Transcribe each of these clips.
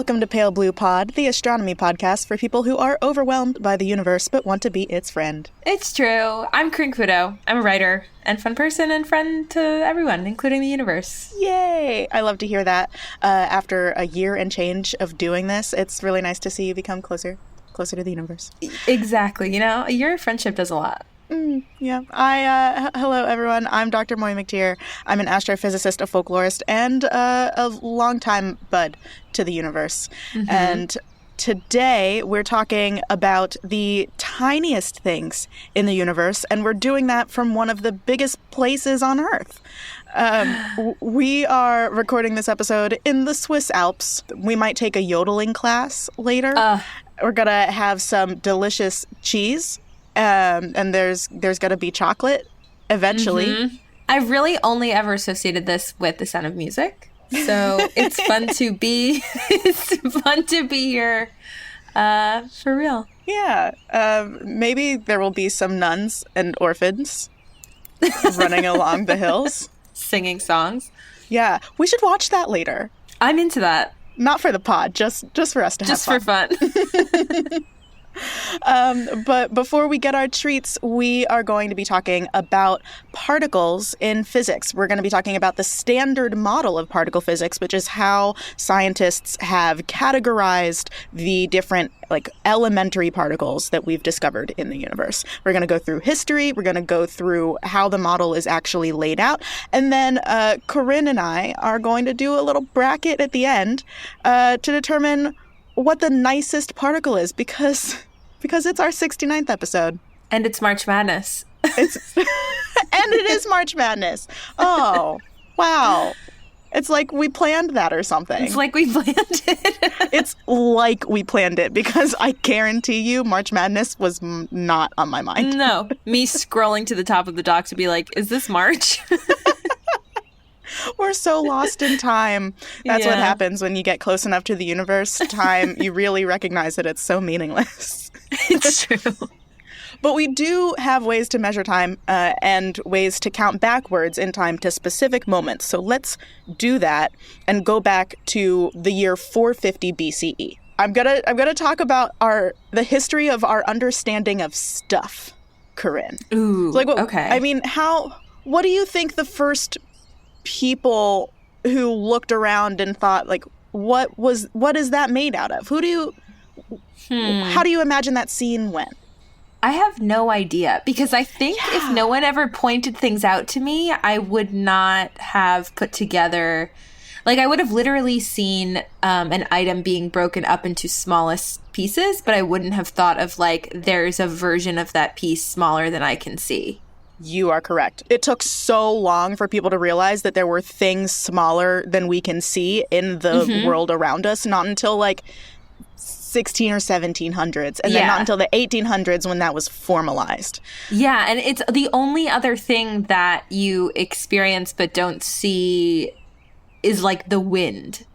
Welcome to Pale Blue Pod, the astronomy podcast for people who are overwhelmed by the universe but want to be its friend. It's true. I'm Corinne Caputo. I'm a writer and fun person and friend to everyone, including the universe. Yay! I love to hear that. After a year and change of doing this, it's really nice to see you become closer to the universe. Exactly. You know, a year of friendship does a lot. Yeah. Hello, everyone. I'm Dr. Moiya McTier. I'm an astrophysicist, a folklorist, and a longtime bud to the universe. Mm-hmm. And today we're talking about the tiniest things in the universe, and we're doing that from one of the biggest places on Earth. We are recording this episode in the Swiss Alps. We might take a yodeling class later. We're going to have some delicious cheese. And there's going to be chocolate eventually. Mm-hmm. I've really only ever associated this with the sound of music. So it's fun to be here for real. Yeah. Maybe there will be some nuns and orphans running along the hills. Singing songs. Yeah. We should watch that later. I'm into that. Not for the pod, just for us to have fun. Just for fun. But before we get our treats, we are going to be talking about particles in physics. We're going to be talking about the standard model of particle physics, which is how scientists have categorized the different elementary particles that we've discovered in the universe. We're going to go through history. We're going to go through how the model is actually laid out. And then Corinne and I are going to do a little bracket at the end to determine what the nicest particle is, because it's our 69th episode. And it's March Madness. And it is March Madness. Oh, wow. It's like we planned that or something. It's like we planned it. It's like we planned it, because I guarantee you March Madness was not on my mind. No. Me scrolling to the top of the doc to be like, is this March? We're so lost in time. That's what happens when you get close enough to the universe. Time, you really recognize that it's so meaningless. It's true. But we do have ways to measure time and ways to count backwards in time to specific moments. So let's do that and go back to the year 450 BCE. I'm gonna talk about the history of our understanding of stuff, Corinne. Ooh, okay. I mean, what do you think the first people who looked around and thought, what is that made out of? How do you imagine that scene went? I have no idea, because I think if no one ever pointed things out to me, I would not have put together, I would have literally seen an item being broken up into smallest pieces, but I wouldn't have thought of there's a version of that piece smaller than I can see. You are correct. It took so long for people to realize that there were things smaller than we can see in the world around us, not until 16 or 1700s, and then not until the 1800s when that was formalized. Yeah, and it's the only other thing that you experience but don't see is the wind.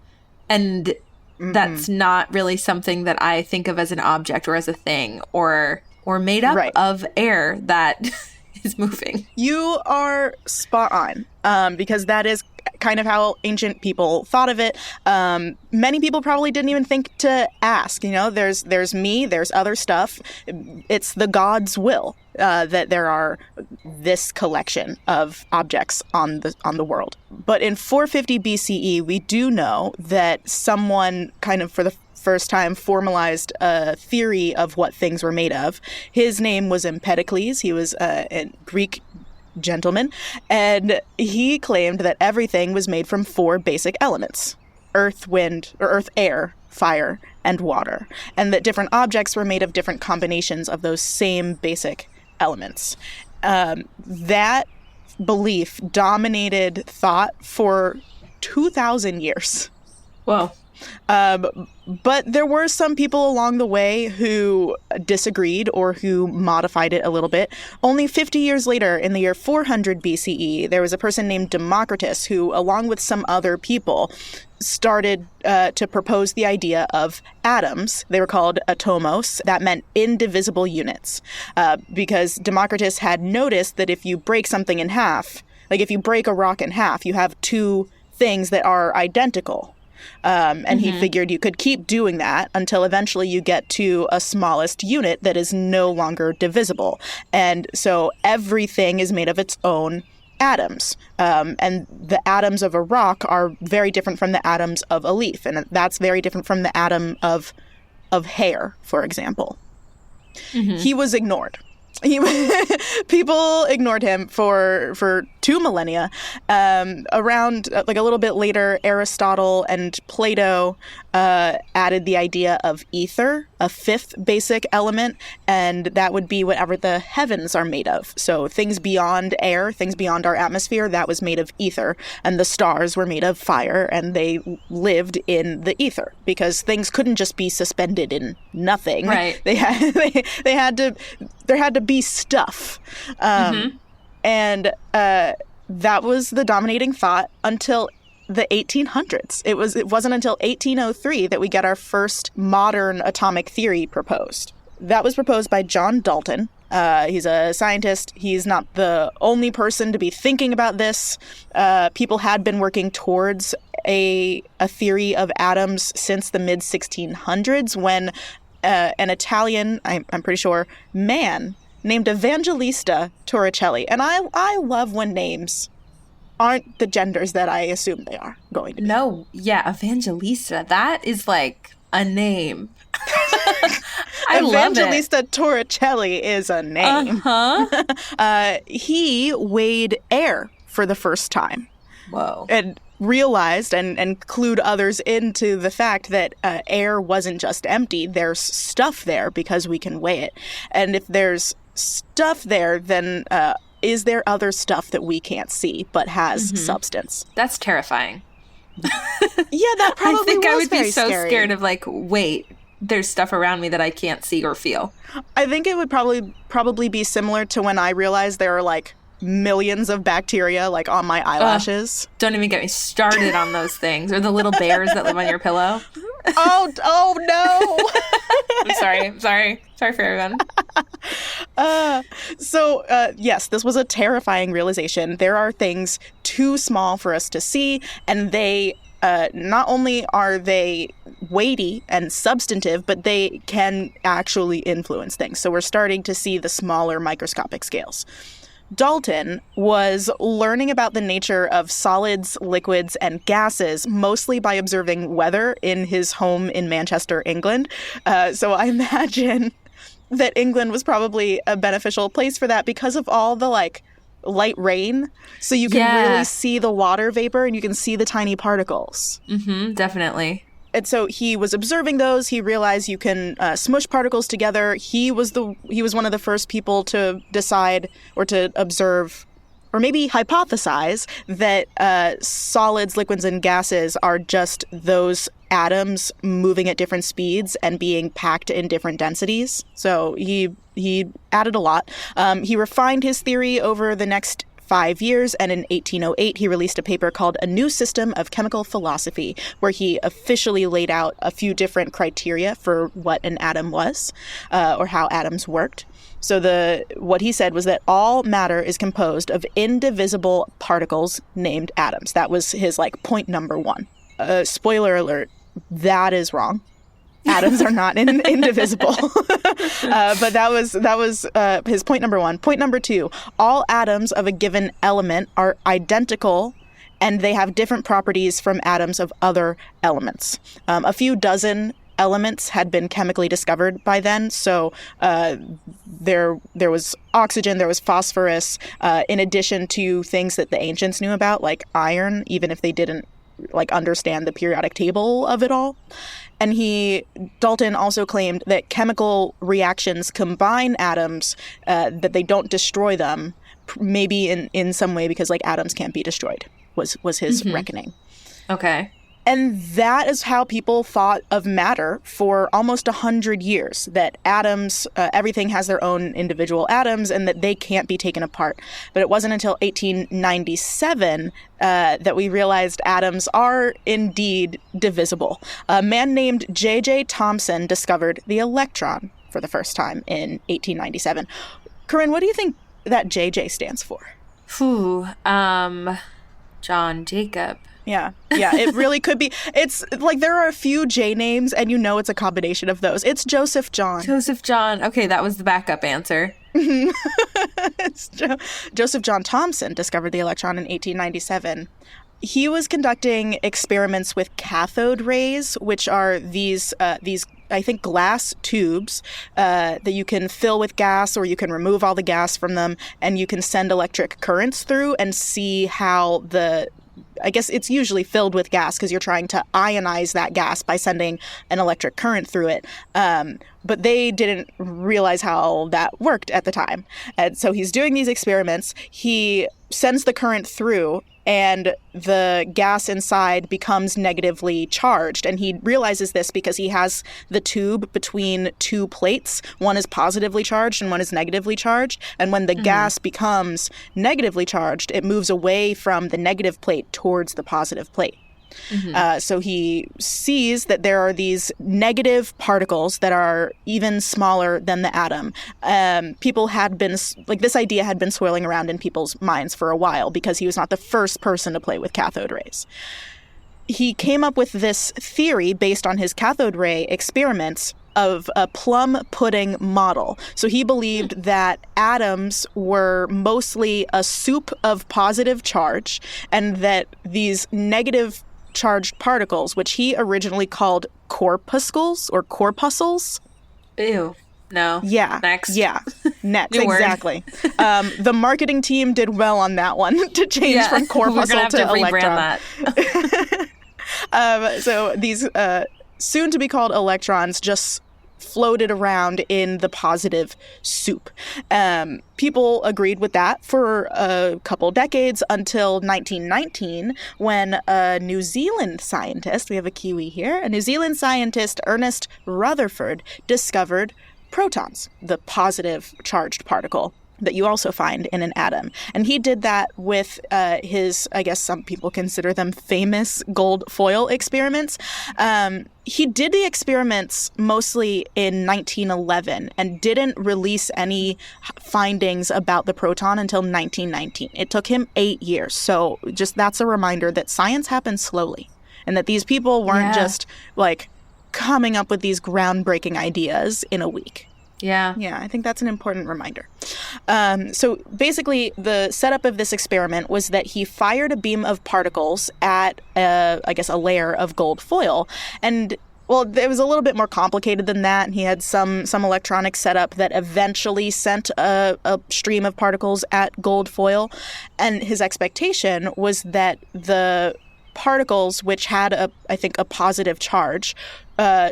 And that's not really something that I think of as an object or as a thing or made up of air that is moving. You are spot on, because that is kind of how ancient people thought of it. Many people probably didn't even think to ask. There's me, there's other stuff. It's the God's will that there are this collection of objects on the world. But in 450 BCE, we do know that someone kind of for the first time formalized a theory of what things were made of. His name was Empedocles. He was a Greek gentleman, and he claimed that everything was made from 4 basic elements: earth, air, fire, and water, and that different objects were made of different combinations of those same basic elements. That belief dominated thought for 2,000 years. Whoa. But there were some people along the way who disagreed or who modified it a little bit. Only 50 years later, in the year 400 BCE, there was a person named Democritus who, along with some other people, started to propose the idea of atoms. They were called atomos. That meant indivisible units, because Democritus had noticed that if you break something in half, if you break a rock in half, you have 2 things that are identical. And he figured you could keep doing that until eventually you get to a smallest unit that is no longer divisible. And so everything is made of its own atoms. And the atoms of a rock are very different from the atoms of a leaf. And that's very different from the atom of hair, for example. He was ignored. People ignored him for 2 millennia. Around like a little bit later, Aristotle and Plato added the idea of ether, a 5th basic element, and that would be whatever the heavens are made of. So things beyond air, things beyond our atmosphere, that was made of ether, and the stars were made of fire, and they lived in the ether because things couldn't just be suspended in nothing. Right. There had to be stuff. And that was the dominating thought until the 1800s. It wasn't until 1803 that we get our first modern atomic theory proposed. That was proposed by John Dalton. He's a scientist. He's not the only person to be thinking about this. People had been working towards a theory of atoms since the mid-1600s when an Italian, I'm pretty sure, man named Evangelista Torricelli. And I love when names aren't the genders that I assume they are going to be. No, yeah, Evangelista. That is like a name. I love it. Evangelista Torricelli is a name. He weighed air for the first time. Whoa. And realized and clued others into the fact that air wasn't just empty. There's stuff there because we can weigh it. And if there's stuff there, then is there other stuff that we can't see but has substance? That's terrifying. Yeah, that probably I think was I would be so scary. scared of like, wait, there's stuff around me that I can't see or feel. I think it would probably be similar to when I realized there are like millions of bacteria like on my eyelashes. Don't even get me started on those things, or the little bears that live on your pillow. Oh no. I'm sorry for everyone. Yes, this was a terrifying realization. There are things too small for us to see, and they not only are they weighty and substantive, but they can actually influence things. So we're starting to see the smaller microscopic scales. Dalton was learning about the nature of solids, liquids, and gases mostly by observing weather in his home in Manchester, England. So I imagine that England was probably a beneficial place for that because of all the light rain. So you can really see the water vapor and you can see the tiny particles. Definitely. And so he was observing those. He realized you can smush particles together. He was one of the first people to decide or to observe or maybe hypothesize that solids, liquids, and gases are just those atoms moving at different speeds and being packed in different densities. So he added a lot. He refined his theory over the next 5 years, and in 1808 he released a paper called A New System of Chemical Philosophy, where he officially laid out a few different criteria for what an atom was, or how atoms worked. So what he said was that all matter is composed of indivisible particles named atoms. That was his point number 1. Spoiler alert, that is wrong. Atoms are not indivisible. But that was his point number 1. Point number 2, all atoms of a given element are identical and they have different properties from atoms of other elements. A few dozen elements had been chemically discovered by then. So there was oxygen, there was phosphorus, in addition to things that the ancients knew about, like iron, even if they didn't understand the periodic table of it all. And Dalton also claimed that chemical reactions combine atoms, that they don't destroy them, maybe in some way because atoms can't be destroyed, was his reckoning. Okay. And that is how people thought of matter for almost 100 years, that atoms, everything has their own individual atoms and that they can't be taken apart. But it wasn't until 1897 that we realized atoms are indeed divisible. A man named J.J. Thomson discovered the electron for the first time in 1897. Corinne, what do you think that J.J. stands for? John Jacob. Yeah. Yeah, it really could be. It's like there are a few J names and it's a combination of those. It's Joseph John. Joseph John. Okay, that was the backup answer. It's Joseph John Thomson discovered the electron in 1897. He was conducting experiments with cathode rays, which are these I think glass tubes that you can fill with gas, or you can remove all the gas from them, and you can send electric currents through and see how I guess it's usually filled with gas because you're trying to ionize that gas by sending an electric current through it. But they didn't realize how that worked at the time. And so he's doing these experiments. He sends the current through, and the gas inside becomes negatively charged. And he realizes this because he has the tube between two plates. One is positively charged and one is negatively charged. And when the gas becomes negatively charged, it moves away from the negative plate towards the positive plate. So he sees that there are these negative particles that are even smaller than the atom. People had been, this idea had been swirling around in people's minds for a while because he was not the first person to play with cathode rays. He came up with this theory based on his cathode ray experiments of a plum pudding model. So he believed that atoms were mostly a soup of positive charge, and that these negative charged particles, which he originally called corpuscles or corpuscles. Ew. No. Yeah. Next. Yeah. Next. Exactly. The marketing team did well on that one to change from corpuscle We're gonna have to to electron. rebrand that. So these soon to be called electrons just floated around in the positive soup. People agreed with that for a couple decades until 1919, when a New Zealand scientist, we have a Kiwi here, a New Zealand scientist, Ernest Rutherford, discovered protons, the positive charged particle that you also find in an atom. And he did that with his, I guess some people consider them famous gold foil experiments. He did the experiments mostly in 1911 and didn't release any findings about the proton until 1919. It took him 8 years. So just that's a reminder that science happens slowly, and that these people weren't just coming up with these groundbreaking ideas in a week. Yeah. Yeah, I think that's an important reminder. So basically, the setup of this experiment was that he fired a beam of particles at, a layer of gold foil. And, well, it was a little bit more complicated than that. He had some electronic setup that eventually sent a stream of particles at gold foil. And his expectation was that the particles, which had a positive charge,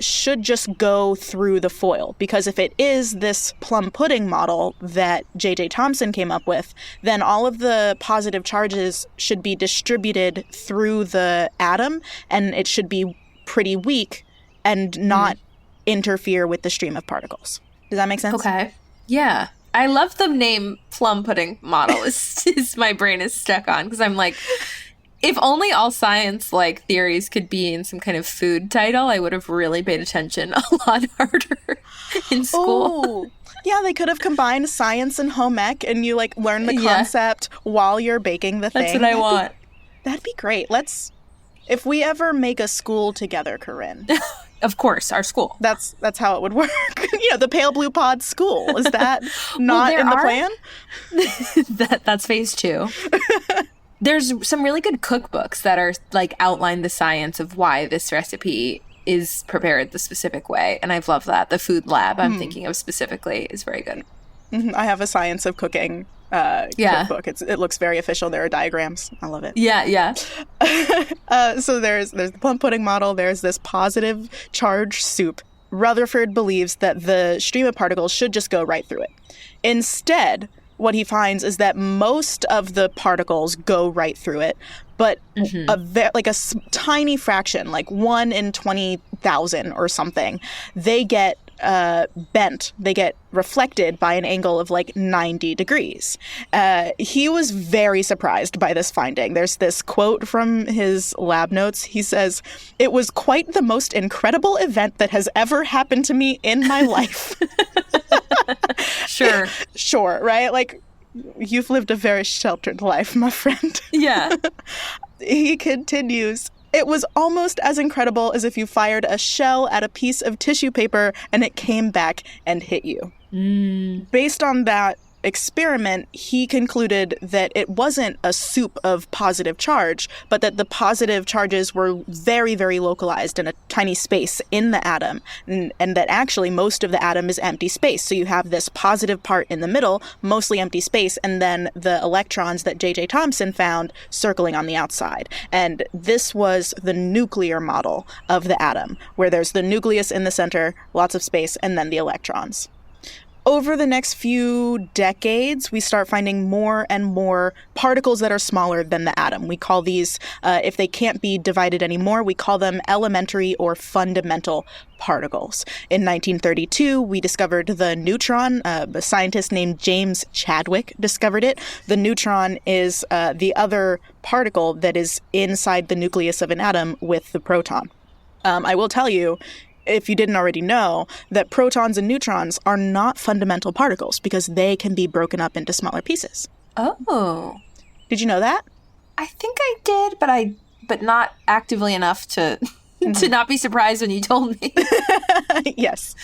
should just go through the foil. Because if it is this plum pudding model that J.J. Thomson came up with, then all of the positive charges should be distributed through the atom, and it should be pretty weak and not interfere with the stream of particles. Does that make sense? Okay. Yeah. I love the name plum pudding model is my brain is stuck on, because I'm like, if only all science theories could be in some kind of food title, I would have really paid attention a lot harder in school. Oh, yeah, they could have combined science and home ec, and you learn the concept while you're baking the thing. That's what I want. That'd be great. If we ever make a school together, Corinne. Of course, our school. That's how it would work. The Pale Blue Pod School. Is that not in the plan? That's phase 2. There's some really good cookbooks that are outline the science of why this recipe is prepared the specific way. And I've loved that. The Food Lab I'm thinking of specifically is very good. I have a Science of Cooking cookbook. It looks very official. There are diagrams. I love it. Yeah. So there's the plum pudding model. There's this positive charge soup. Rutherford believes that the stream of particles should just go right through it. Instead, what he finds is that most of the particles go right through it, but a tiny fraction, 1 in 20,000 or something, they get bent. They get reflected by an angle of 90 degrees. He was very surprised by this finding. There's this quote from his lab notes. He says, "It was quite the most incredible event that has ever happened to me in my life." Sure, right? You've lived a very sheltered life, my friend. Yeah. He continues, "It was almost as incredible as if you fired a shell at a piece of tissue paper and it came back and hit you." Based on that experiment, he concluded that it wasn't a soup of positive charge, but that the positive charges were very, very localized in a tiny space in the atom, and that actually most of the atom is empty space. So you have this positive part in the middle, mostly empty space, and then the electrons that J.J. Thomson found circling on the outside. And this was the nuclear model of the atom, where there's the nucleus in the center, lots of space, and then the electrons. Over the next few decades, we start finding more and more particles that are smaller than the atom. We call these, if they can't be divided anymore, we call them elementary or fundamental particles. In 1932, we discovered the neutron. A scientist named James Chadwick discovered it. The neutron is the other particle that is inside the nucleus of an atom with the proton. I will tell you, if you didn't already know, that protons and neutrons are not fundamental particles because they can be broken up into smaller pieces. Oh. Did you know that? I think I did, but not actively enough to to not be surprised when you told me. Yes.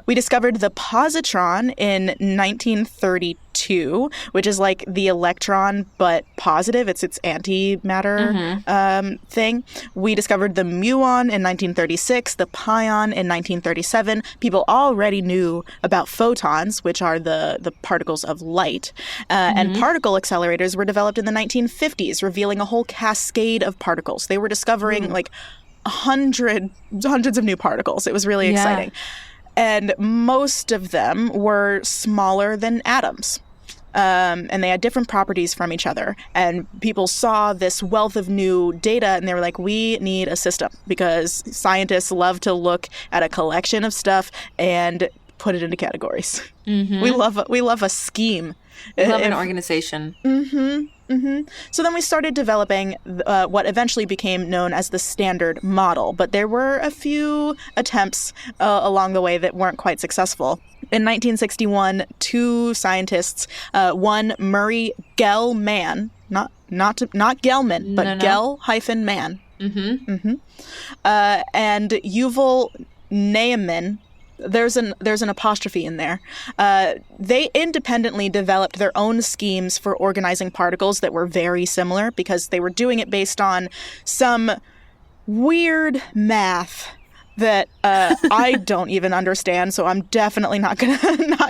We discovered the positron in 1932, which is like the electron, but positive. It's its antimatter thing. We discovered the muon in 1936, the pion in 1937. People already knew about photons, which are the particles of light. And particle accelerators were developed in the 1950s, revealing a whole cascade of particles. They were discovering like hundreds of new particles. It was really exciting. And most of them were smaller than atoms. And they had different properties from each other. And people saw this wealth of new data and they were like, we need a system, because scientists love to look at a collection of stuff and put it into categories. We love a scheme. We love an organization. So then we started developing what eventually became known as the Standard Model, but there were a few attempts along the way that weren't quite successful. In 1961, two scientists, one Murray Gell-Mann, not Gell-Mann, but Gell-Man, and Yuval Ne'eman. There's an apostrophe in there. They independently developed their own schemes for organizing particles that were very similar because they were doing it based on some weird math that I don't even understand. So I'm definitely not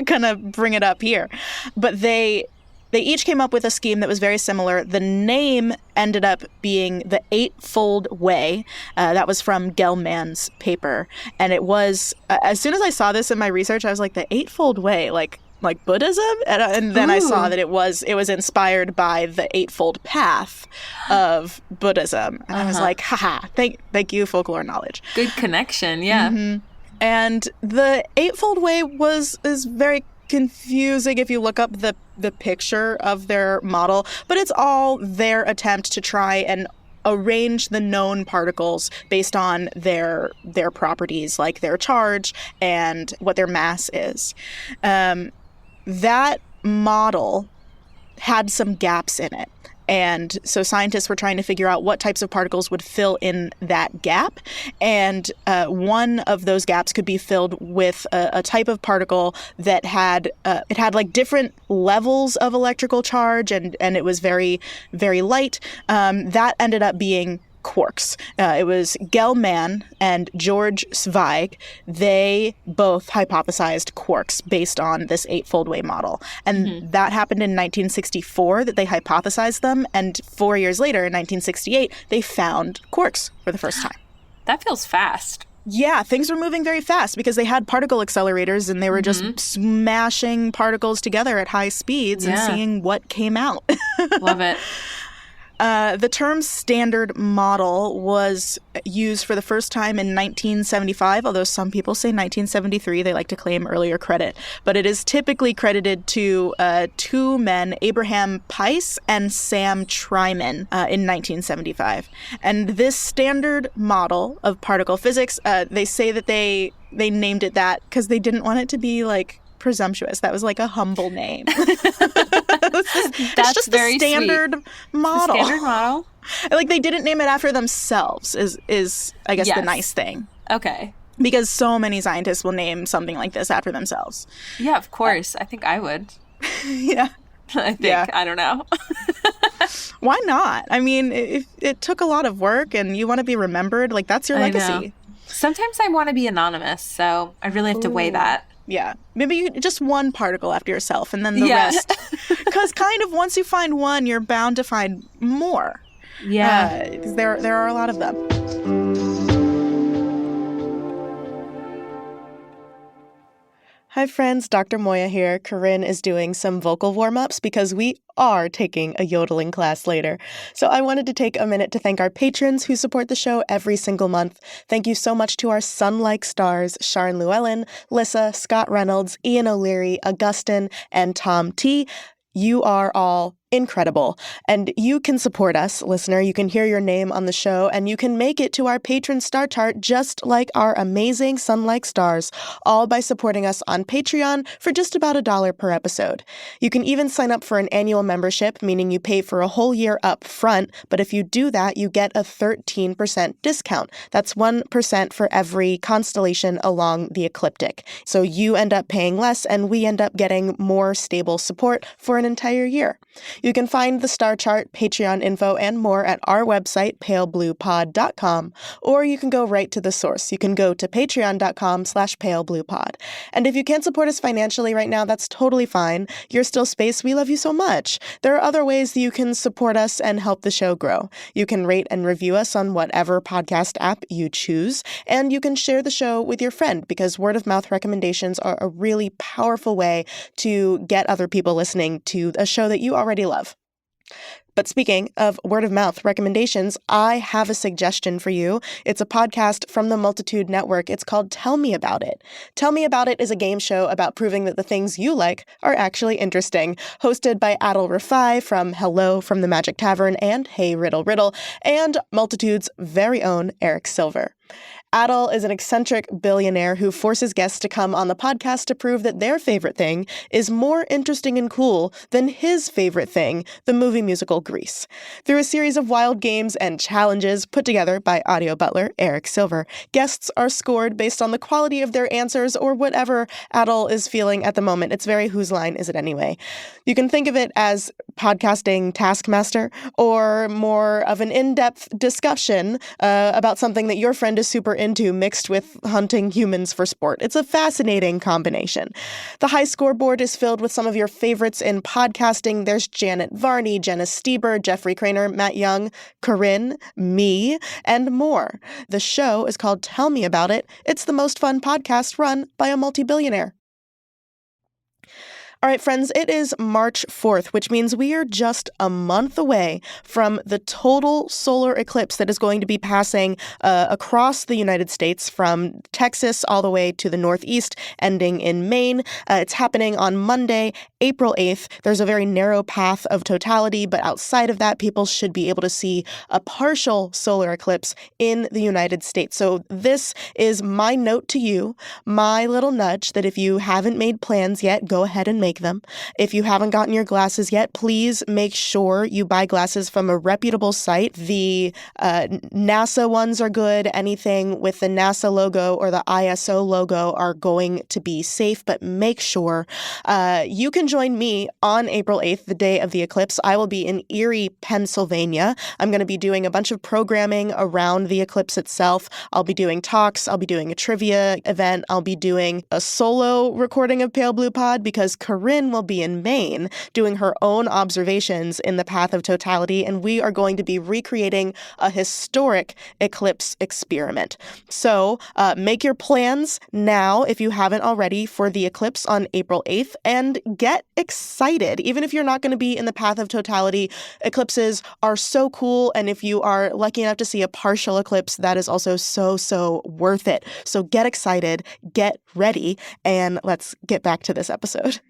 gonna bring it up here. But they each came up with a scheme that was very similar. The name ended up being the Eightfold Way. That was from Gell-Mann's paper. And it was, as soon as I saw this in my research, I was like, the Eightfold Way, like Buddhism? And then I saw that it was inspired by the Eightfold Path of Buddhism. And I was like, haha, thank you, folklore knowledge. Good connection, yeah. And the Eightfold Way is very confusing if you look up the picture of their model, but it's all their attempt to try and arrange the known particles based on their properties, like their charge and what their mass is. That model had some gaps in it. And so scientists were trying to figure out what types of particles would fill in that gap. And one of those gaps could be filled with a type of particle that had like different levels of electrical charge, and it was very, very light. That ended up being quarks. It was Gell-Mann and George Zweig. They both hypothesized quarks based on this Eightfold Way model. And that happened in 1964 that they hypothesized them. And 4 years later, in 1968, they found quarks for the first time. That feels fast. Yeah, things were moving very fast because they had particle accelerators and they were just smashing particles together at high speeds and seeing what came out. Love it. The term Standard Model was used for the first time in 1975, although some people say 1973. They like to claim earlier credit. But it is typically credited to two men, Abraham Peiss and Sam Tryman, in 1975. And this Standard Model of particle physics, they say that they named it that because they didn't want it to be, like, presumptuous. That was like a humble name. It's That's just very the standard sweet. model. The standard model. Like, they didn't name it after themselves is I guess, Yes. the nice thing. Okay. Because so many scientists will name something like this after themselves. Yeah, of course. I think I would. Yeah. I think. Yeah. I don't know. Why not? I mean, if it took a lot of work and you want to be remembered, like, that's your legacy. I know. Sometimes I want to be anonymous, so I really have to weigh that. Yeah. Maybe you just one particle after yourself and then the Yeah. rest. Because kind of once you find one, you're bound to find more. Yeah. Because there are a lot of them. Hi friends, Dr. Moiya here. Corinne is doing some vocal warm-ups because we are taking a yodeling class later. So I wanted to take a minute to thank our patrons who support the show every single month. Thank you so much to our sun-like stars, Sharon Llewellyn, Lissa, Scott Reynolds, Ian O'Leary, Augustin, and Tom T. You are all incredible. And you can support us, listener. You can hear your name on the show, and you can make it to our patron star chart just like our amazing sun-like stars, all by supporting us on Patreon for just about $1 per episode. You can even sign up for an annual membership, meaning you pay for a whole year up front, but if you do that, you get a 13% discount. That's 1% for every constellation along the ecliptic. So you end up paying less, and we end up getting more stable support for an entire year. You can find the star chart, Patreon info, and more at our website, palebluepod.com, or you can go right to the source. You can go to patreon.com/palebluepod. And if you can't support us financially right now, that's totally fine. You're still space. We love you so much. There are other ways that you can support us and help the show grow. You can rate and review us on whatever podcast app you choose, and you can share the show with your friend because word of mouth recommendations are a really powerful way to get other people listening to a show that you already love. But speaking of word of mouth recommendations, I have a suggestion for you. It's a podcast from the Multitude Network. It's called Tell Me About It. Tell Me About It is a game show about proving that the things you like are actually interesting. Hosted by Adil Rafai from Hello from the Magic Tavern and Hey Riddle Riddle, and Multitude's very own Eric Silver. Adil is an eccentric billionaire who forces guests to come on the podcast to prove that their favorite thing is more interesting and cool than his favorite thing, the movie musical Grease. Through a series of wild games and challenges put together by audio butler Eric Silver, guests are scored based on the quality of their answers or whatever Adil is feeling at the moment. It's very whose line is it anyway? You can think of it as podcasting Taskmaster or more of an in-depth discussion about something that your friend is super into mixed with hunting humans for sport. It's a fascinating combination. The high scoreboard is filled with some of your favorites in podcasting. There's Janet Varney, Jenna Stieber, Jeffrey Craner, Matt Young, Corinne, me, and more. The show is called Tell Me About It. It's the most fun podcast run by a multi-billionaire. All right, friends, it is March 4th, which means we are just a month away from the total solar eclipse that is going to be passing across the United States from Texas all the way to the Northeast, ending in Maine. It's happening on Monday, April 8th. There's a very narrow path of totality, but outside of that, people should be able to see a partial solar eclipse in the United States. So this is my note to you, my little nudge that if you haven't made plans yet, go ahead and make them. If you haven't gotten your glasses yet, please make sure you buy glasses from a reputable site. The NASA ones are good. Anything with the NASA logo or the ISO logo are going to be safe, but make sure you can join me on April 8th, the day of the eclipse. I will be in Erie, Pennsylvania. I'm going to be doing a bunch of programming around the eclipse itself. I'll be doing talks. I'll be doing a trivia event. I'll be doing a solo recording of Pale Blue Pod because Corinne will be in Maine doing her own observations in the path of totality, and we are going to be recreating a historic eclipse experiment. So make your plans now, if you haven't already, for the eclipse on April 8th, and get excited. Even if you're not going to be in the path of totality, eclipses are so cool, and if you are lucky enough to see a partial eclipse, that is also so worth it. So get excited, get ready, and let's get back to this episode.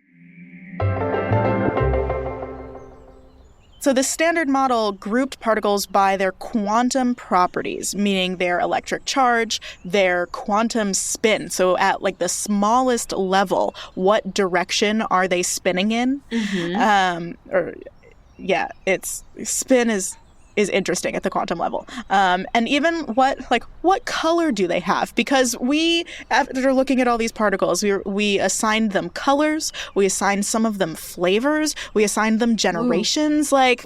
So the Standard Model grouped particles by their quantum properties, meaning their electric charge, their quantum spin. So at like the smallest level, what direction are they spinning in? It's spin is interesting at the quantum level. And even what color do they have? Because we, after looking at all these particles, we assigned them colors, we assigned some of them flavors, we assigned them generations. Ooh. Like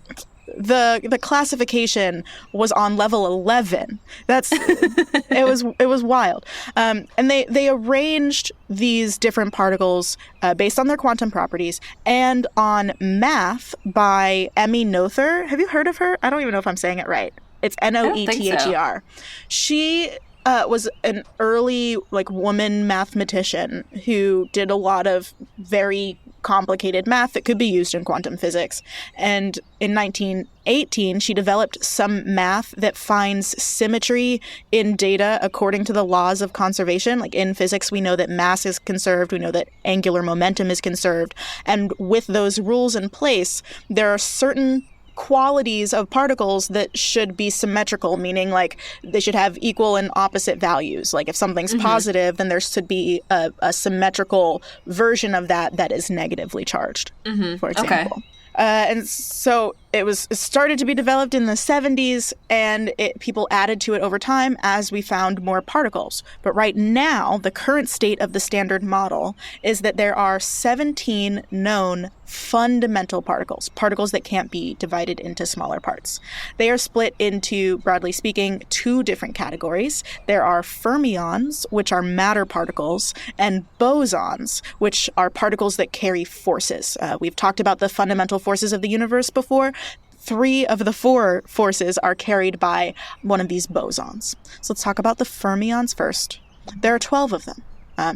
the classification was on level 11. It was wild. And they arranged these different particles based on their quantum properties and on math by Emmy Noether. Have you heard of her? I don't even know if I'm saying it right. It's Noether. She was an early woman mathematician who did a lot of very complicated math that could be used in quantum physics. And in 1918, she developed some math that finds symmetry in data according to the laws of conservation. Like in physics, we know that mass is conserved. We know that angular momentum is conserved. And with those rules in place, there are certain qualities of particles that should be symmetrical, meaning they should have equal and opposite values. Like if something's positive, then there should be a symmetrical version of that is negatively charged, for example. Okay. And so it started to be developed in the 70s, and people added to it over time as we found more particles. But right now, the current state of the Standard Model is that there are 17 known fundamental particles that can't be divided into smaller parts. They are split into, broadly speaking, two different categories. There are fermions, which are matter particles, and bosons, which are particles that carry forces. We've talked about the fundamental forces of the universe before. 3 of the 4 forces are carried by one of these bosons. So let's talk about the fermions first. There are 12 of them.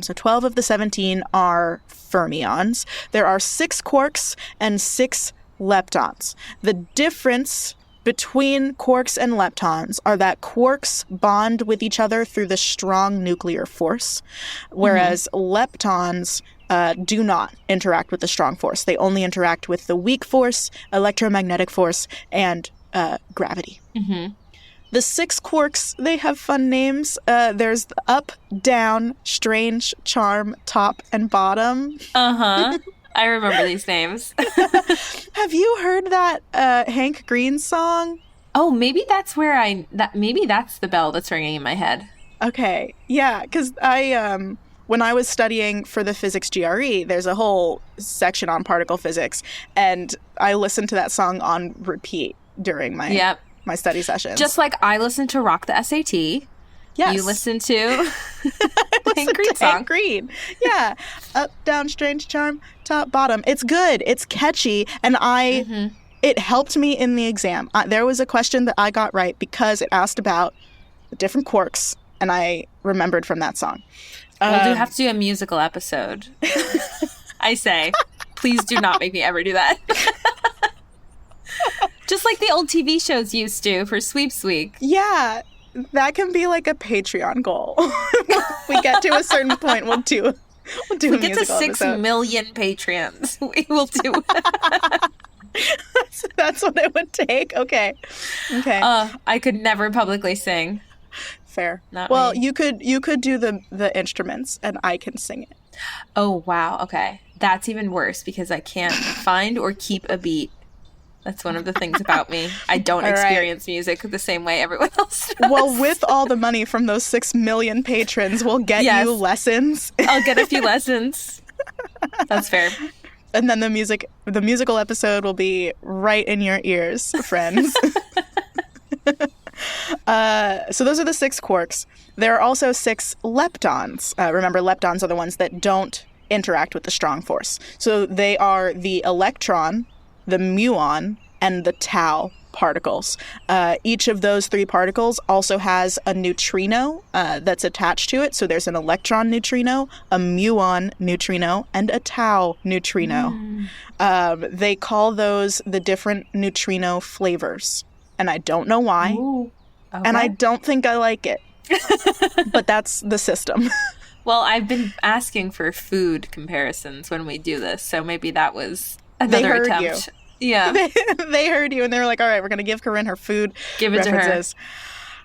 So 12 of the 17 are fermions. There are 6 quarks and 6 leptons. The difference between quarks and leptons are that quarks bond with each other through the strong nuclear force, whereas leptons do not interact with the strong force. They only interact with the weak force, electromagnetic force, and gravity. The 6 quarks, they have fun names. There's up, down, strange, charm, top, and bottom. I remember these names. Have you heard that Hank Green song? Oh, maybe that's maybe that's the bell that's ringing in my head. Okay. Yeah, because when I was studying for the physics GRE, there's a whole section on particle physics, and I listened to that song on repeat during my study sessions. Just like I listened to Rock the SAT. Yes. You listen to Hank Green song. Hank Green. Yeah. Up, down, strange, charm, top, bottom. It's good. It's catchy. And it helped me in the exam. There was a question that I got right because it asked about the different quarks, and I remembered from that song. We'll have to do a musical episode. I say, please do not make me ever do that. Just like the old TV shows used to for Sweeps Week. Yeah. That can be like a Patreon goal. If we get to a certain point, we'll do a musical episode. We get to 6 million Patreons. We will do. That's what it would take. Okay. I could never publicly sing. Fair. Not well, me. you could do the instruments, and I can sing it. Oh wow. Okay, that's even worse because I can't find or keep a beat. That's one of the things about me. I don't experience music the same way everyone else does. Well, with all the money from those 6 million patrons, we'll get you lessons. I'll get a few lessons. That's fair. And then the musical episode will be right in your ears, friends. So those are the 6 quarks. There are also 6 leptons. Remember, leptons are the ones that don't interact with the strong force. So they are the electron, the muon, and the tau particles. Each of those 3 particles also has a neutrino that's attached to it. So there's an electron neutrino, a muon neutrino, and a tau neutrino. They call those the different neutrino flavors. And I don't know why. Ooh, okay. And I don't think I like it. But that's the system. Well, I've been asking for food comparisons when we do this, so maybe that was another attempt. Yeah. They heard you and they were like, all right, we're going to give Corinne her food Give it references. to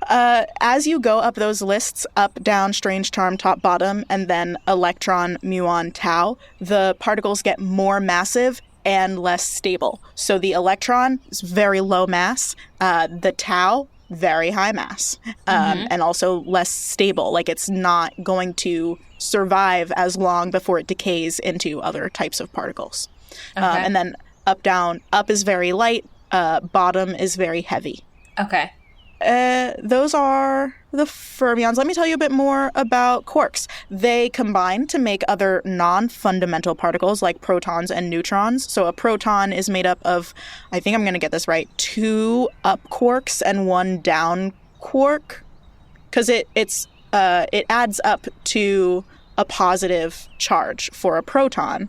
her. As you go up those lists, up, down, strange, charm, top, bottom, and then electron, muon, tau, the particles get more massive and less stable. So the electron is very low mass. The tau, very high mass, and also less stable. Like it's not going to survive as long before it decays into other types of particles. Okay. And then up, down, up is very light. Bottom is very heavy. Okay. Those are the fermions. Let me tell you a bit more about quarks. They combine to make other non-fundamental particles like protons and neutrons. So a proton is made up of, I think I'm going to get this right, 2 up quarks and 1 down quark, because it adds up to a positive charge for a proton.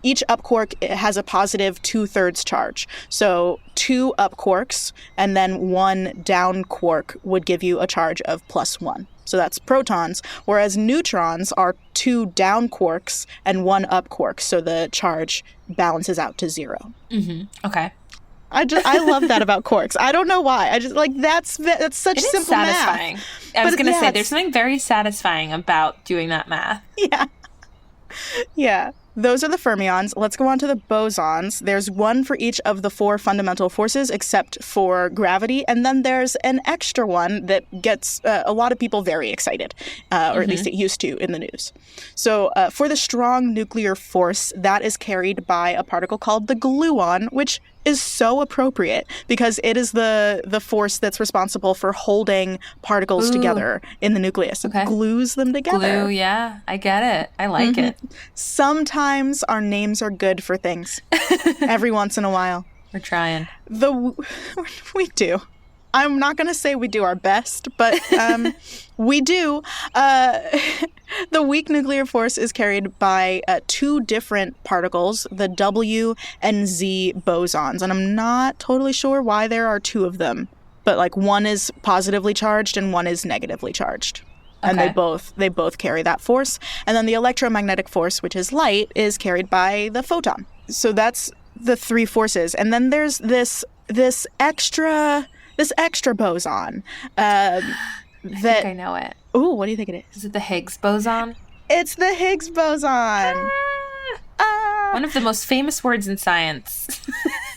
Each up quark has a positive 2/3 charge. So 2 up quarks and then 1 down quark would give you a charge of +1. So that's protons, whereas neutrons are 2 down quarks and 1 up quark. So the charge balances out to 0. Okay. I love that about quarks. I don't know why. I just like that's such It is simple satisfying. math. I was going to say, it's- there's something very satisfying about doing that math. Yeah. Yeah. Those are the fermions. Let's go on to the bosons. There's one for each of the 4 fundamental forces except for gravity. And then there's an extra one that gets a lot of people very excited, or at least it used to in the news. So for the strong nuclear force, that is carried by a particle called the gluon, which is so appropriate because it is the force that's responsible for holding particles together in the nucleus. It glues them together. Glue, yeah. I get it. I like it. Sometimes our names are good for things. Every once in a while. We're trying. We do. I'm not going to say we do our best, but we do. The weak nuclear force is carried by 2 different particles, the W and Z bosons. And I'm not totally sure why there are 2 of them. But like one is positively charged and one is negatively charged. And they both carry that force. And then the electromagnetic force, which is light, is carried by the photon. So that's the 3 forces. And then there's this extra boson. I think I know it. Ooh, what do you think it is? Is it the Higgs boson? It's the Higgs boson. One of the most famous words in science.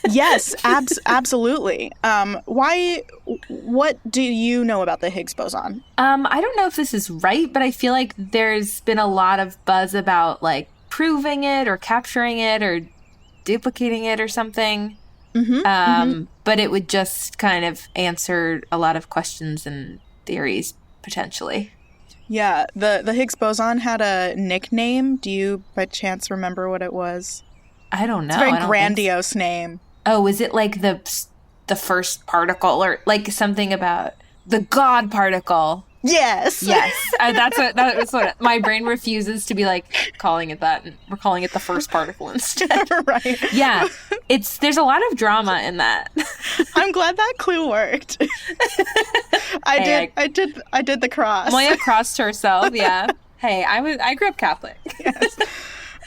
Yes, absolutely. What do you know about the Higgs boson? I don't know if this is right, but I feel like there's been a lot of buzz about like proving it or capturing it or duplicating it or something. But it would just kind of answer a lot of questions and theories, potentially. Yeah, the Higgs boson had a nickname. Do you, by chance, remember what it was? I don't know. It's a very grandiose name. Oh, is it like the first particle or like something about the God particle? Yes. Yes. That's what my brain refuses to be like calling it that. And we're calling it the first particle instead. Right. Yeah. There's a lot of drama in that. I'm glad that clue worked. I did the cross. Moiya crossed herself. Yeah. Hey, I grew up Catholic. Yes.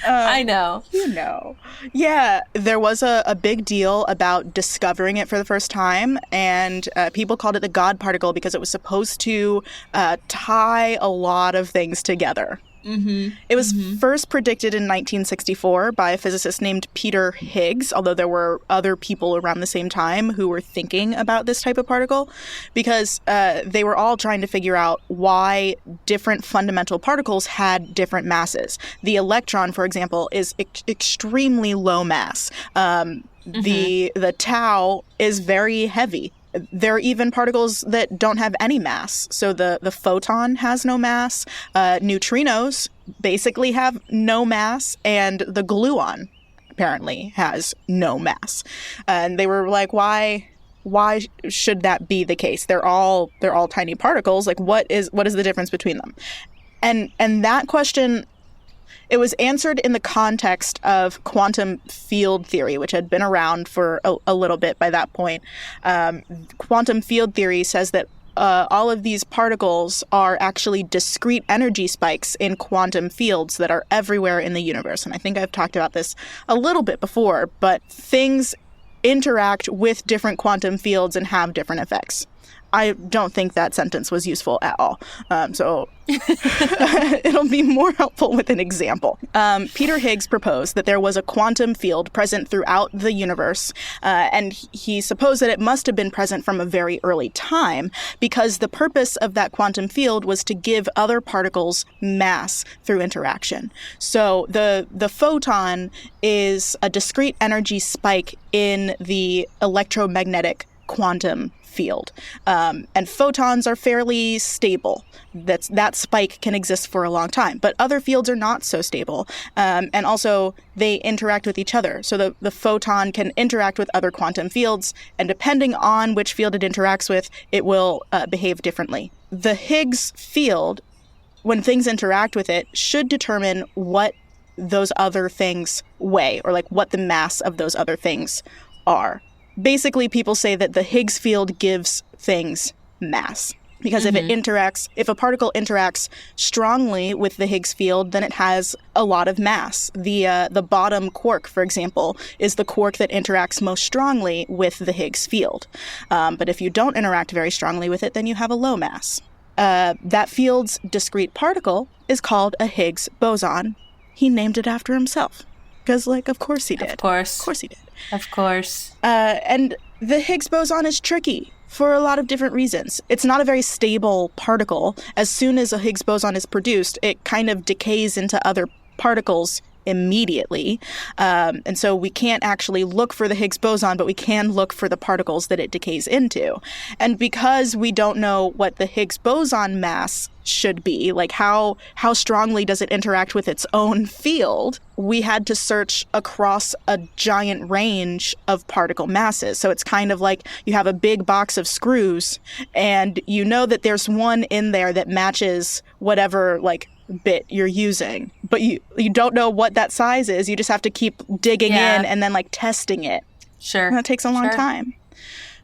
I know. You know. Yeah, there was a big deal about discovering it for the first time, and people called it the God particle because it was supposed to tie a lot of things together. It was first predicted in 1964 by a physicist named Peter Higgs, although there were other people around the same time who were thinking about this type of particle because they were all trying to figure out why different fundamental particles had different masses. The electron, for example, is extremely low mass. The tau is very heavy. There are even particles that don't have any mass. So the photon has no mass. Neutrinos basically have no mass. And the gluon apparently has no mass. And they were like, why should that be the case? They're all tiny particles. Like, what is the difference between them? And that question, it was answered in the context of quantum field theory, which had been around for a little bit by that point. Quantum field theory says that all of these particles are actually discrete energy spikes in quantum fields that are everywhere in the universe. And I think I've talked about this a little bit before, but things interact with different quantum fields and have different effects. I don't think that sentence was useful at all. So it'll be more helpful with an example. Peter Higgs proposed that there was a quantum field present throughout the universe, and he supposed that it must have been present from a very early time because the purpose of that quantum field was to give other particles mass through interaction. So the photon is a discrete energy spike in the electromagnetic quantum field. And photons are fairly stable. That spike can exist for a long time. But other fields are not so stable. And also, they interact with each other. So the photon can interact with other quantum fields, and depending on which field it interacts with, it will behave differently. The Higgs field, when things interact with it, should determine what those other things weigh, or like what the mass of those other things are. Basically, people say that the Higgs field gives things mass. Because if a particle interacts strongly with the Higgs field, then it has a lot of mass. The bottom quark, for example, is the quark that interacts most strongly with the Higgs field. But if you don't interact very strongly with it, then you have a low mass. That field's discrete particle is called a Higgs boson. He named it after himself. Because, of course he did. Of course. Of course he did. Of course. And the Higgs boson is tricky for a lot of different reasons. It's not a very stable particle. As soon as a Higgs boson is produced, it kind of decays into other particles immediately. And so we can't actually look for the Higgs boson, but we can look for the particles that it decays into. And because we don't know what the Higgs boson mass should be, like how strongly does it interact with its own field, we had to search across a giant range of particle masses. So it's kind of like you have a big box of screws, and you know that there's one in there that matches whatever, bit you're using, but you don't know what that size is. You just have to keep digging in and then testing it. Sure. And that takes a long time.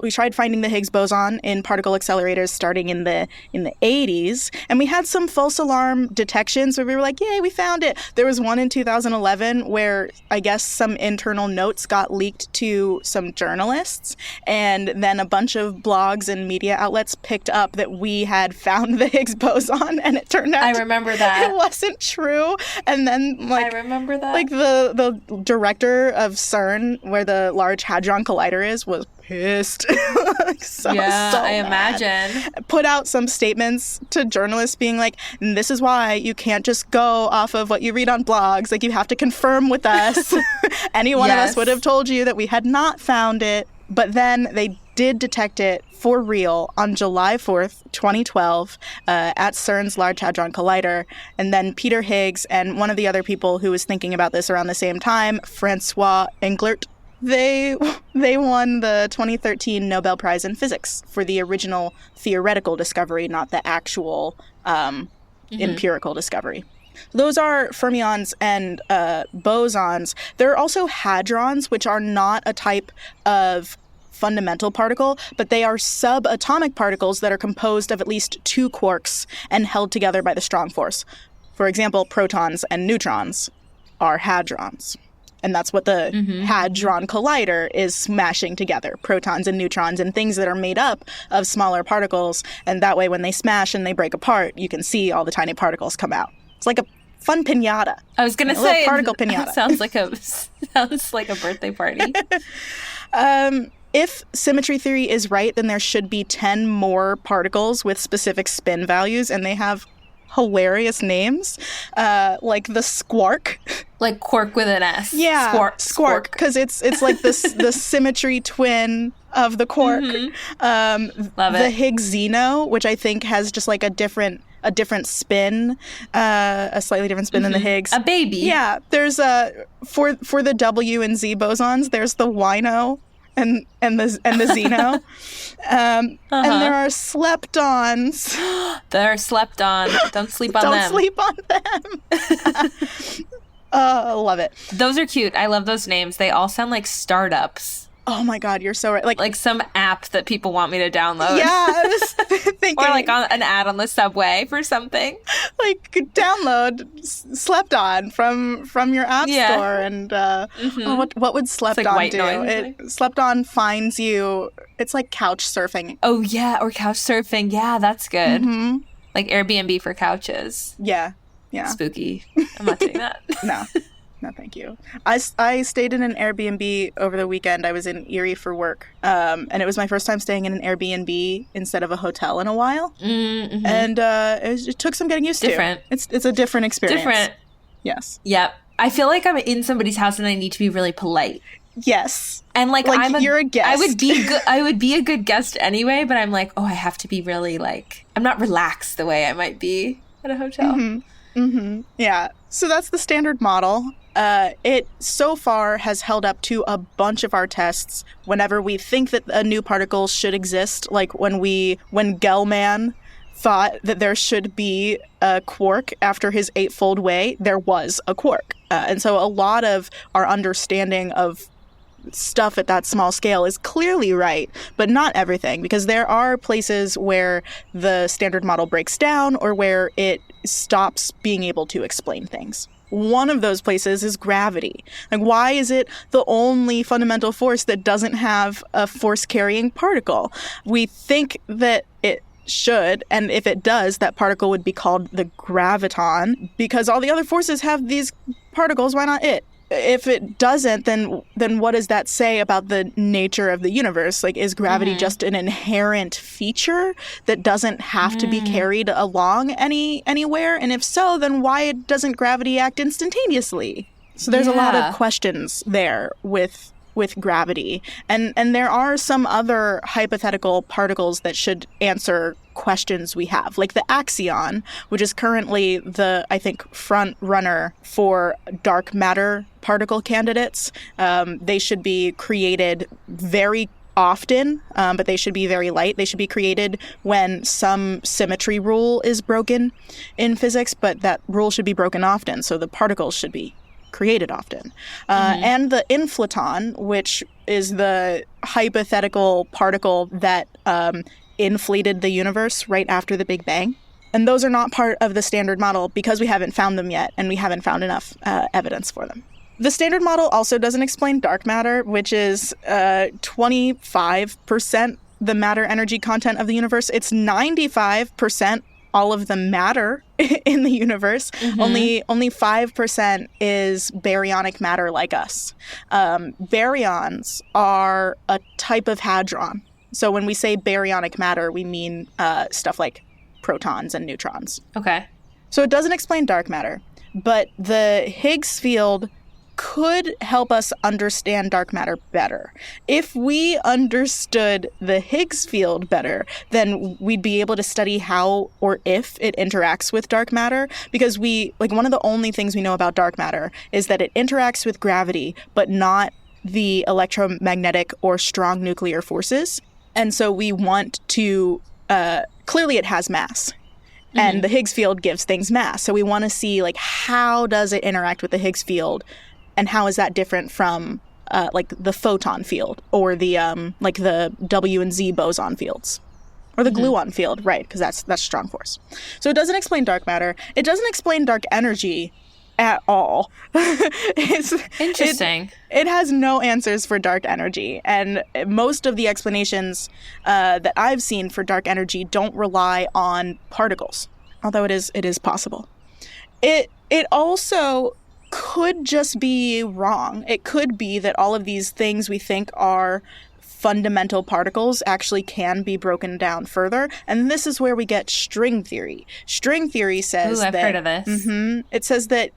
We tried finding the Higgs boson in particle accelerators starting in the 80s, and we had some false alarm detections where we were like, yay, we found it. There was one in 2011 where I guess some internal notes got leaked to some journalists, and then a bunch of blogs and media outlets picked up that we had found the Higgs boson, and it turned out I remember that. It wasn't true. And then I remember that. The director of CERN, where the Large Hadron Collider is, was pissed. So I imagine. Put out some statements to journalists being like, this is why you can't just go off of what you read on blogs. You have to confirm with us. Any one of us would have told you that we had not found it. But then they did detect it for real on July 4th, 2012, at CERN's Large Hadron Collider. And then Peter Higgs and one of the other people who was thinking about this around the same time, Francois Englert, They won the 2013 Nobel Prize in Physics for the original theoretical discovery, not the actual empirical discovery. Those are fermions and bosons. There are also hadrons, which are not a type of fundamental particle, but they are subatomic particles that are composed of at least two quarks and held together by the strong force. For example, protons and neutrons are hadrons. And that's what the Hadron Collider is smashing together, protons and neutrons and things that are made up of smaller particles. And that way, when they smash and they break apart, you can see all the tiny particles come out. It's like a fun piñata. I was going to say, particle piñata. Sounds like a birthday party. If symmetry theory is right, then there should be 10 more particles with specific spin values, and they have hilarious names, like the squark. Like quark with an S. Yeah, squark, because it's like the symmetry twin of the quark. Love it. The Higgsino, which I think has just a different spin, a slightly different spin than the Higgs. A baby. Yeah, there's for the W and Z bosons, there's the wino and the Zeno. And there are sleptons. They're slept on. Don't sleep on them. Don't sleep on them. I love it. Those are cute. I love those names. They all sound like startups. Oh my God, you're so right. Like some app that people want me to download. Yeah, I was thinking. Or like on an ad on the subway for something. Like download Slept On from your app store, and what would Slept like On white do? noise. Slept On finds you. It's like couch surfing. Oh yeah, or couch surfing. Yeah, that's good. Mm-hmm. Like Airbnb for couches. Yeah. Spooky. I'm not doing that. No, thank you. I stayed in an Airbnb over the weekend. I was in Erie for work, and it was my first time staying in an Airbnb instead of a hotel in a while. Mm-hmm. And it took some getting used to. It's a different experience. Different. Yes. Yep. I feel like I'm in somebody's house and I need to be really polite. Yes. And you're a guest. I would be good. I would be a good guest anyway, but I'm like, I have to be really I'm not relaxed the way I might be at a hotel. Mm-hmm. Mm-hmm. Yeah. So that's the standard model. It so far has held up to a bunch of our tests whenever we think that a new particle should exist, like when Gell-Mann thought that there should be a quark after his eightfold way, there was a quark. And so a lot of our understanding of stuff at that small scale is clearly right, but not everything, because there are places where the standard model breaks down or where it stops being able to explain things. One of those places is gravity. Like, why is it the only fundamental force that doesn't have a force-carrying particle? We think that it should, and if it does, that particle would be called the graviton, because all the other forces have these particles. Why not it? If it doesn't, then what does that say about the nature of the universe? Like, is gravity just an inherent feature that doesn't have to be carried along anywhere? And if so, then why doesn't gravity act instantaneously? So there's a lot of questions there with gravity. And there are some other hypothetical particles that should answer questions we have, like the axion, which is currently the, I think, front runner for dark matter particle candidates. They should be created very often, but they should be very light. They should be created when some symmetry rule is broken in physics, but that rule should be broken often, so the particles should be created often. And the inflaton, which is the hypothetical particle that inflated the universe right after the Big Bang. And those are not part of the standard model because we haven't found them yet, and we haven't found enough evidence for them. The standard model also doesn't explain dark matter, which is 25% the matter energy content of the universe. It's 95% all of the matter in the universe. Only 5% is baryonic matter like us. Baryons are a type of hadron. So when we say baryonic matter, we mean stuff like protons and neutrons. Okay. So it doesn't explain dark matter, but the Higgs field could help us understand dark matter better. If we understood the Higgs field better, then we'd be able to study how or if it interacts with dark matter, because one of the only things we know about dark matter is that it interacts with gravity, but not the electromagnetic or strong nuclear forces. And so we want to, clearly it has mass. And the Higgs field gives things mass. So we want to see, how does it interact with the Higgs field? And how is that different from, the photon field or the, the W and Z boson fields? Or the gluon field, right, because that's strong force. So it doesn't explain dark matter. It doesn't explain dark energy at all. Interesting. It has no answers for dark energy. And most of the explanations that I've seen for dark energy don't rely on particles, although it is possible. It also could just be wrong. It could be that all of these things we think are fundamental particles actually can be broken down further. And this is where we get string theory. String theory says I've heard of this. It says that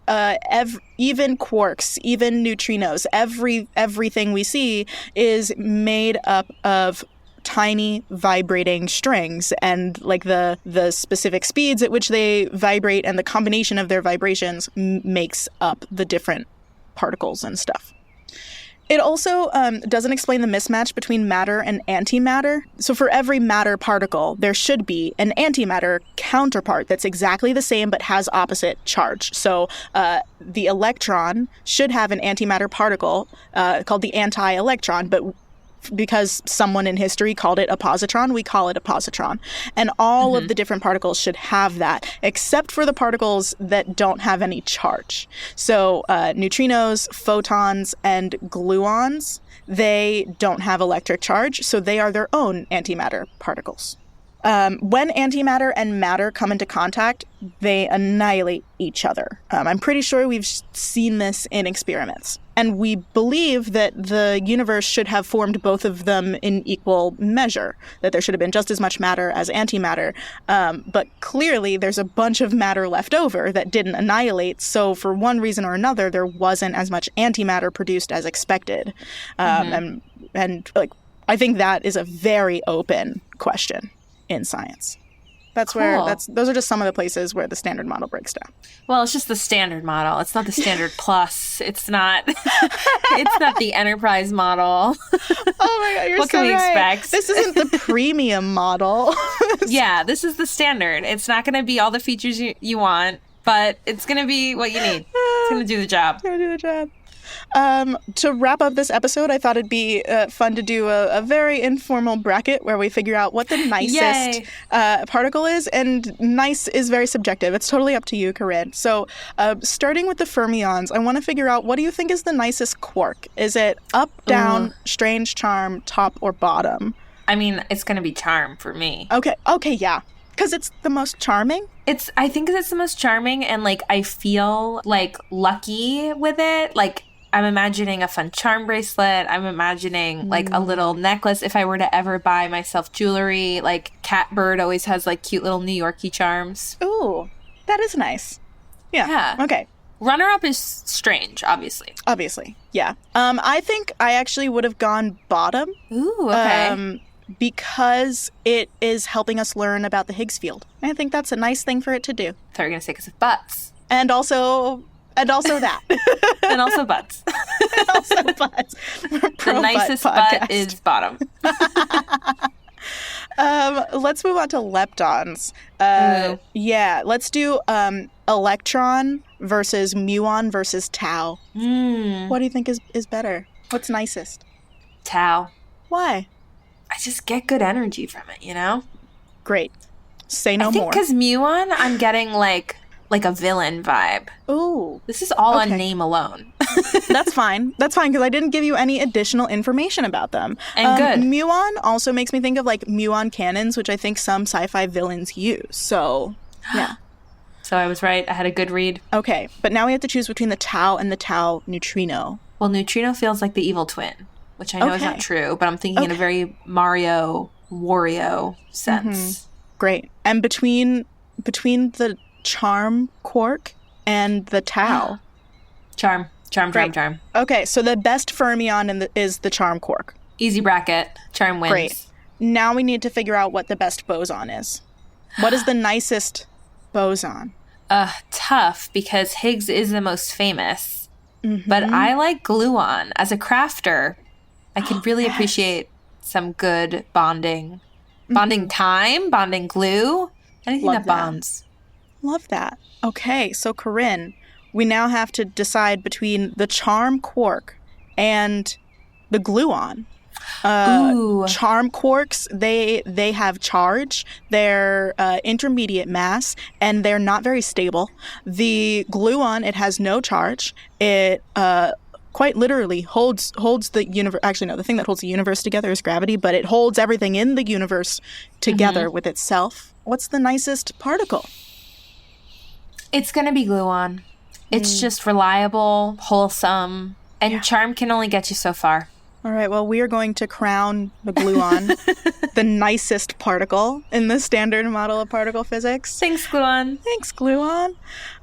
even quarks, even neutrinos, everything we see is made up of tiny vibrating strings, and the specific speeds at which they vibrate and the combination of their vibrations makes up the different particles and stuff. It also doesn't explain the mismatch between matter and antimatter. So for every matter particle, there should be an antimatter counterpart that's exactly the same but has opposite charge. So the electron should have an antimatter particle called the anti-electron, but because someone in history called it a positron, we call it a positron. And all of the different particles should have that, except for the particles that don't have any charge. So neutrinos, photons, and gluons, they don't have electric charge, so they are their own antimatter particles. When antimatter and matter come into contact, they annihilate each other. I'm pretty sure we've seen this in experiments. And we believe that the universe should have formed both of them in equal measure, that there should have been just as much matter as antimatter. But clearly, there's a bunch of matter left over that didn't annihilate, so for one reason or another, there wasn't as much antimatter produced as expected. And like, I think that is a very open question in science. That's cool. Those are just some of the places where the standard model breaks down. Well, it's just the standard model. It's not the standard plus. It's not the enterprise model. Oh my God, you're what so can we right. expect? This isn't the premium model. Yeah, this is the standard. It's not going to be all the features you want, but it's going to be what you need. It's going to do the job. It's going to do the job. To wrap up this episode, I thought it'd be fun to do a very informal bracket where we figure out what the nicest particle is. And nice is very subjective. It's totally up to you, Corinne. So starting with the fermions, I want to figure out, what do you think is the nicest quark? Is it up, down, strange, charm, top, or bottom? I mean, it's going to be charm for me. Okay, yeah. Because it's the most charming? I think it's the most charming, and like I feel like lucky with it. Like, I'm imagining a fun charm bracelet. I'm imagining like a little necklace if I were to ever buy myself jewelry. Like Catbird always has like cute little New Yorkie charms. Ooh, that is nice. Yeah. Okay. Runner-up is strange, obviously. Yeah. I think I actually would have gone bottom. Ooh, okay. Because it is helping us learn about the Higgs field. I think that's a nice thing for it to do. I thought you were going to say because of butts. And also that. And also butts. And also butts. The nicest butt is bottom. Let's move on to leptons. Yeah, let's do electron versus muon versus tau. What do you think is better? What's nicest? Tau. Why? I just get good energy from it, you know? Great. Say no more. I think because muon, I'm getting like a villain vibe. Ooh. This is all on name alone. That's fine, because I didn't give you any additional information about them. And good. Muon also makes me think of like muon cannons, which I think some sci-fi villains use. So, yeah. So I was right. I had a good read. Okay, but now we have to choose between the tau and the tau neutrino. Well, neutrino feels like the evil twin, which I know is not true, but I'm thinking in a very Mario, Wario sense. Great. And between the charm quark and the tau. Charm. Okay, so the best fermion is the charm quark. Easy bracket. Charm wins. Great. Now we need to figure out what the best boson is. What is the nicest boson? Tough, because Higgs is the most famous. But I like gluon. As a crafter, I can really appreciate some good bonding. Bonding time, bonding glue, anything that bonds. Love that. Okay, so Corinne, we now have to decide between the charm quark and the gluon. Charm quarks, they have charge, they're intermediate mass, and they're not very stable. The gluon, it has no charge. It quite literally holds the universe. Actually, no, the thing that holds the universe together is gravity, but it holds everything in the universe together with itself. What's the nicest particle? It's going to be gluon. It's just reliable, wholesome, and charm can only get you so far. All right, well, we are going to crown the gluon the nicest particle in the standard model of particle physics. Thanks, gluon.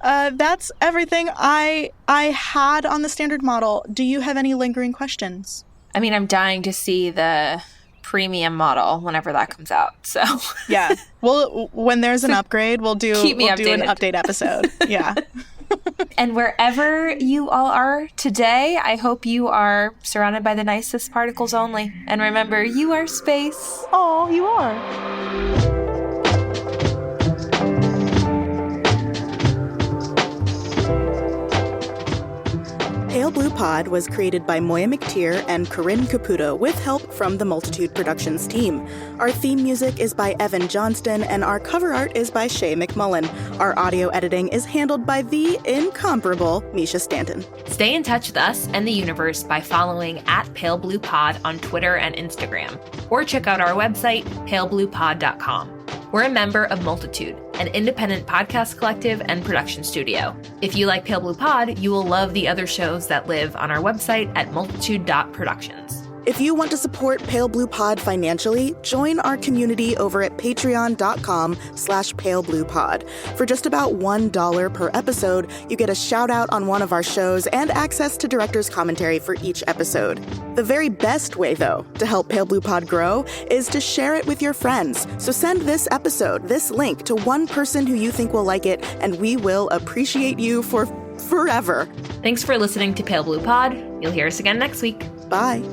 That's everything I had on the standard model. Do you have any lingering questions? I mean, I'm dying to see the premium model whenever that comes out. So yeah, well, when there's an upgrade, we'll do an update episode. Yeah. And wherever you all are today, I hope you are surrounded by the nicest particles only. And remember, you are space. Oh, you are. Hail Blue Pod was created by Moiya McTier and Corinne Caputo with help from the Multitude Productions team. Our theme music is by Evan Johnston, and our cover art is by Shay McMullen. Our audio editing is handled by the incomparable Misha Stanton. Stay in touch with us and the universe by following @PaleBluePod on Twitter and Instagram, or check out our website, palebluepod.com. We're a member of Multitude, an independent podcast collective and production studio. If you like Pale Blue Pod, you will love the other shows that live on our website at multitude.productions. If you want to support Pale Blue Pod financially, join our community over at patreon.com/palebluepod. For just about $1 per episode, you get a shout out on one of our shows and access to director's commentary for each episode. The very best way, though, to help Pale Blue Pod grow is to share it with your friends. So send this episode, this link, to one person who you think will like it, and we will appreciate you for forever. Thanks for listening to Pale Blue Pod. You'll hear us again next week. Bye.